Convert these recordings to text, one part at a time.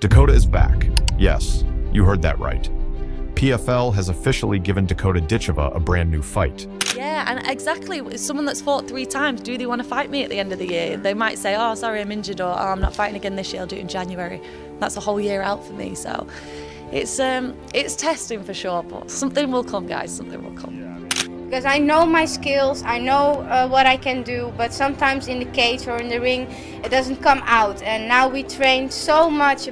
Dakota is back. Yes, you heard that right. PFL has officially given Dakota Ditcheva a brand new fight. Yeah, and exactly, someone that's fought 3 times, do they want to fight me at the end of the year? They might say, oh, sorry, I'm injured, or oh, I'm not fighting again this year, I'll do it in January. That's a whole year out for me, so it's testing for sure, but something will come, guys, something will come. Because I know my skills, I know what I can do, but sometimes in the cage or in the ring, it doesn't come out. And now we train so much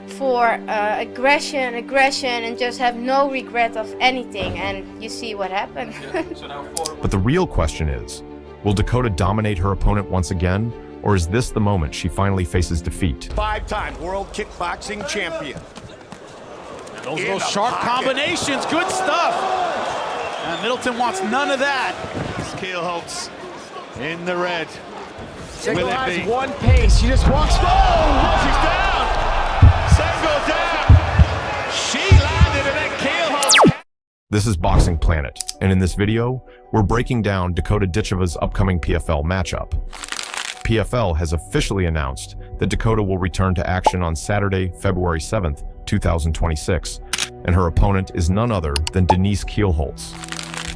for aggression, and just have no regret of anything, and you see what happened. But the real question is, will Dakota dominate her opponent once again, or is this the moment she finally faces defeat? 5-time world kickboxing champion. Those sharp combinations, good stuff. And Middleton wants none of that. Kielholtz in the red. Single has one pace. She just walks. Oh, she's down. Single down. She landed, and then Kielholtz. This is Boxing Planet, and in this video, we're breaking down Dakota Ditcheva's upcoming PFL matchup. PFL has officially announced that Dakota will return to action on Saturday, February 7th, 2026, and her opponent is none other than Denise Kielholtz.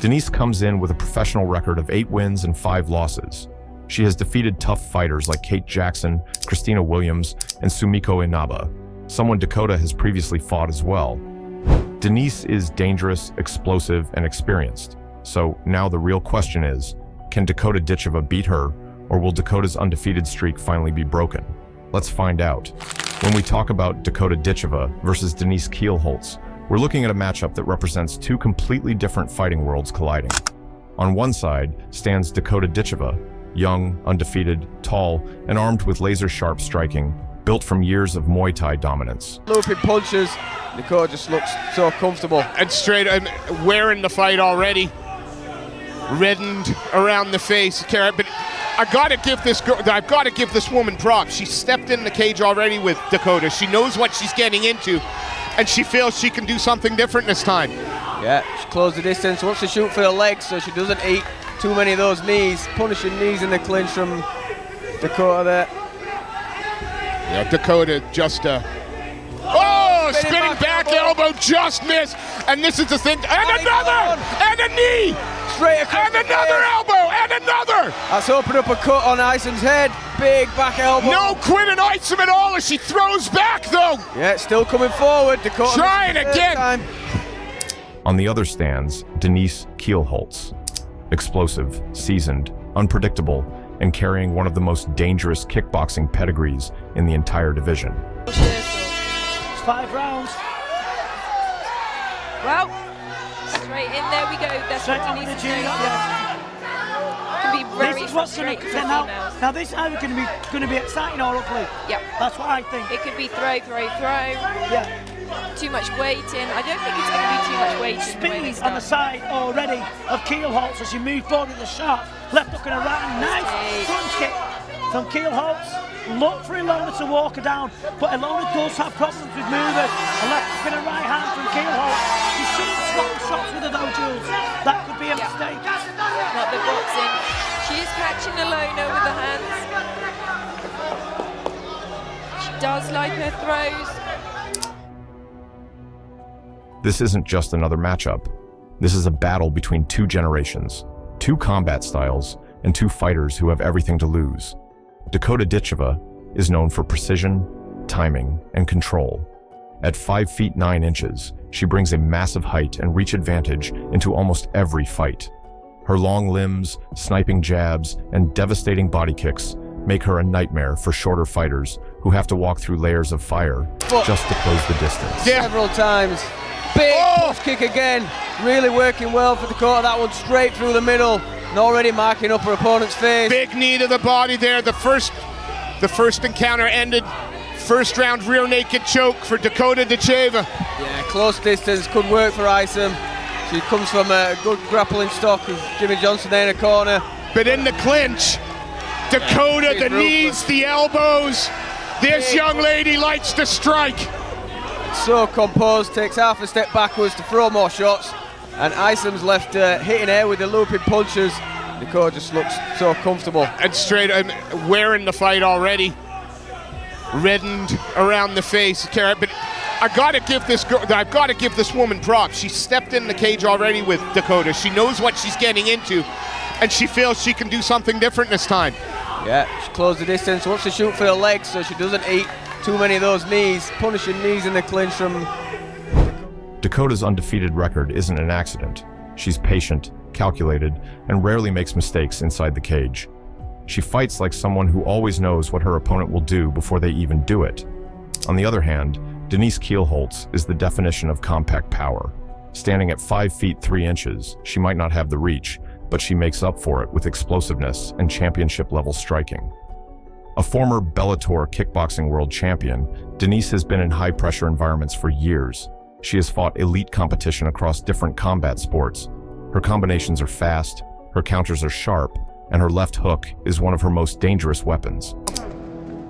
Denise comes in with a professional record of 8 wins and 5 losses. She has defeated tough fighters like Kate Jackson, Christina Williams, and Sumiko Inaba, someone Dakota has previously fought as well. Denise is dangerous, explosive, and experienced. So now the real question is, can Dakota Ditcheva beat her, or will Dakota's undefeated streak finally be broken? Let's find out. When we talk about Dakota Ditcheva versus Denise Kielholtz, we're looking at a matchup that represents 2 completely different fighting worlds colliding. On one side stands Dakota Ditcheva, young, undefeated, tall, and armed with laser-sharp striking, built from years of Muay Thai dominance. Looping punches, Dakota just looks so comfortable. And straight, and wearing the fight already. Reddened around the face, but I've got to give this woman props. She stepped in the cage already with Dakota. She knows what she's getting into, and she feels she can do something different this time. Yeah, she closed the distance, wants to shoot for the legs so she doesn't eat too many of those knees. Punishing knees in the clinch from Dakota there. Yeah, Dakota just spinning back elbow just missed, and this is the thing, and another, and a knee, straight across, and another elbow, and another. That's opened up a cut on Ison's head. Big back elbow. No quitting Isom at all as she throws back though. Yeah, still coming forward. Dakota trying again. Time. On the other stands Denise Kielholtz, explosive, seasoned, unpredictable, and carrying one of the most dangerous kickboxing pedigrees in the entire division. 5 rounds. Well, straight in, there we go. That's what Denise is doing. Can be very frustrating for females. Now this is either going to be exciting or ugly. Yep. That's what I think. It could be throw. Yeah. Too much weighting. I don't think it's going to be too much weighting. Speed on the side already of Kielholtz as you move forward with the shot. Left hook and a right. Nice front kick from Kielholtz. Look for Ilona to walk her down, but Ilona does have problems with movers. A left hook and a right hand from Kielholtz. You shouldn't swap shots with her though, Jules. That could be a mistake. Not the boxing. She is catching Ilona with the hands. She does like her throws. This isn't just another matchup. This is a battle between 2 generations, 2 combat styles, and 2 fighters who have everything to lose. Dakota Ditcheva is known for precision, timing, and control. At 5 feet 9 inches, she brings a massive height and reach advantage into almost every fight. Her long limbs, sniping jabs, and devastating body kicks make her a nightmare for shorter fighters who have to walk through layers of fire just to close the distance. Several times. Big push kick again. Really working well for Dakota. That one straight through the middle. And already marking up her opponent's face. Big knee to the body there. The first encounter ended. First round rear naked choke for Dakota Ditcheva. Yeah, close distance could work for Isom. She comes from a good grappling stock with Jimmy Johnson there in the corner. But in the clinch, Dakota, the knees, the elbows. This young lady likes to strike. So composed, takes half a step backwards to throw more shots. And Isom's left hitting air with the looping punches. Dakota just looks so comfortable. And straight, and wearing the fight already. reddened around the face. But I've got to give this woman props. She stepped in the cage already with Dakota. She knows what she's getting into, and she feels she can do something different this time. Yeah, she closed the distance, wants to shoot for the legs so she doesn't eat too many of those knees, punishing knees in the clinch from... Dakota's undefeated record isn't an accident. She's patient, calculated, and rarely makes mistakes inside the cage. She fights like someone who always knows what her opponent will do before they even do it. On the other hand, Denise Kielholtz is the definition of compact power. Standing at 5 feet 3 inches, she might not have the reach, but she makes up for it with explosiveness and championship-level striking. A former Bellator kickboxing world champion, Denise has been in high-pressure environments for years. She has fought elite competition across different combat sports. Her combinations are fast, her counters are sharp, and her left hook is one of her most dangerous weapons.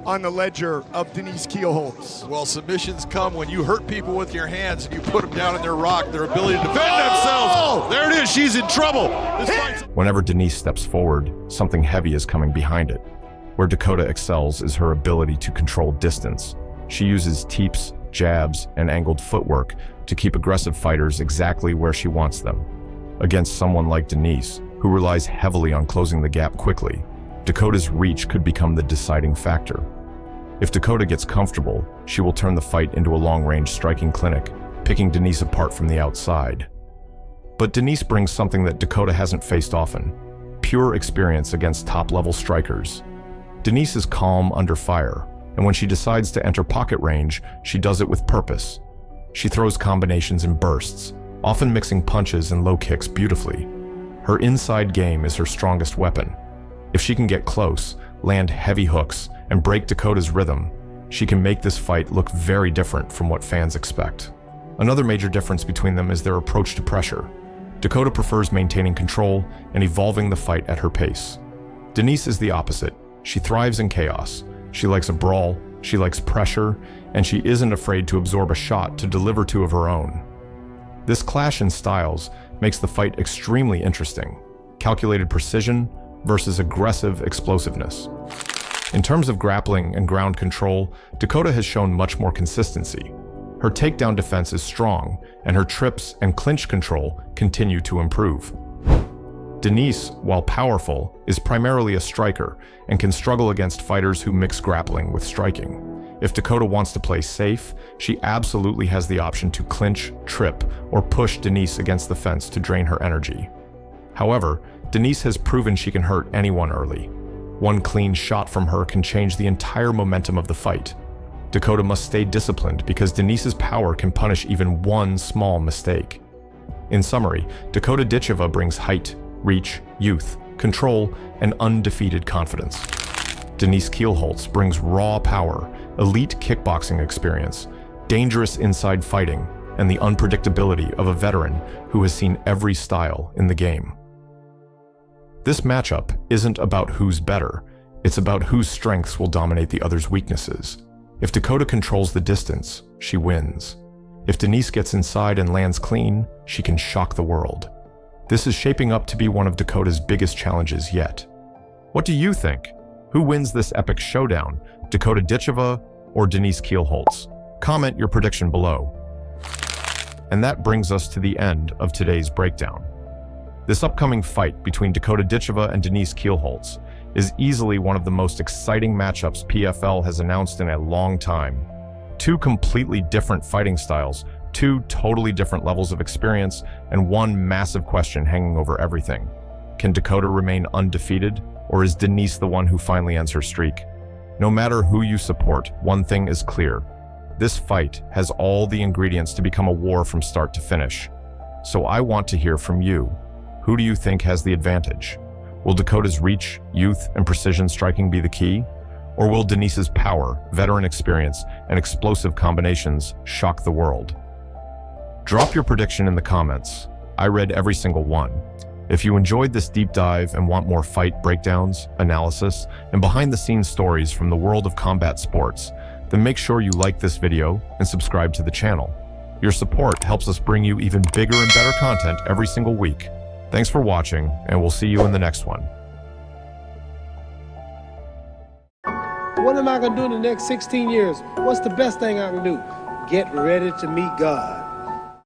On the ledger of Denise Kielholtz. Well, submissions come when you hurt people with your hands and you put them down in their rock, their ability to defend themselves. There it is, she's in trouble. Whenever Denise steps forward, something heavy is coming behind it. Where Dakota excels is her ability to control distance. She uses teeps, jabs, and angled footwork to keep aggressive fighters exactly where she wants them. Against someone like Denise, who relies heavily on closing the gap quickly, Dakota's reach could become the deciding factor. If Dakota gets comfortable, she will turn the fight into a long-range striking clinic, picking Denise apart from the outside. But Denise brings something that Dakota hasn't faced often: pure experience against top-level strikers. Denise is calm under fire, and when she decides to enter pocket range, she does it with purpose. She throws combinations in bursts, often mixing punches and low kicks beautifully. Her inside game is her strongest weapon. If she can get close, land heavy hooks, and break Dakota's rhythm, she can make this fight look very different from what fans expect. Another major difference between them is their approach to pressure. Dakota prefers maintaining control and evolving the fight at her pace. Denise is the opposite. She thrives in chaos. She likes a brawl, she likes pressure, and she isn't afraid to absorb a shot to deliver two of her own. This clash in styles makes the fight extremely interesting. Calculated precision versus aggressive explosiveness. In terms of grappling and ground control, Dakota has shown much more consistency. Her takedown defense is strong, and her trips and clinch control continue to improve. Denise, while powerful, is primarily a striker and can struggle against fighters who mix grappling with striking. If Dakota wants to play safe, she absolutely has the option to clinch, trip, or push Denise against the fence to drain her energy. However, Denise has proven she can hurt anyone early. One clean shot from her can change the entire momentum of the fight. Dakota must stay disciplined because Denise's power can punish even one small mistake. In summary, Dakota Ditcheva brings height, reach, youth, control, and undefeated confidence. Denise Kielholtz brings raw power, elite kickboxing experience, dangerous inside fighting, and the unpredictability of a veteran who has seen every style in the game. This matchup isn't about who's better, it's about whose strengths will dominate the other's weaknesses. If Dakota controls the distance, she wins. If Denise gets inside and lands clean, she can shock the world. This is shaping up to be one of Dakota's biggest challenges yet. What do you think? Who wins this epic showdown, Dakota Ditcheva or Denise Kielholtz? Comment your prediction below. And that brings us to the end of today's breakdown. This upcoming fight between Dakota Ditcheva and Denise Kielholtz is easily one of the most exciting matchups PFL has announced in a long time. Two completely different fighting styles, two totally different levels of experience, and one massive question hanging over everything. Can Dakota remain undefeated, or is Denise the one who finally ends her streak? No matter who you support, one thing is clear. This fight has all the ingredients to become a war from start to finish. So I want to hear from you. Who do you think has the advantage? Will Dakota's reach, youth, and precision striking be the key? Or will Denise's power, veteran experience, and explosive combinations shock the world? Drop your prediction in the comments. I read every single one. If you enjoyed this deep dive and want more fight breakdowns, analysis, and behind-the-scenes stories from the world of combat sports, then make sure you like this video and subscribe to the channel. Your support helps us bring you even bigger and better content every single week. Thanks for watching, and we'll see you in the next one. what am I going to do in the next 16 years? What's the best thing I can do? Get ready to meet God.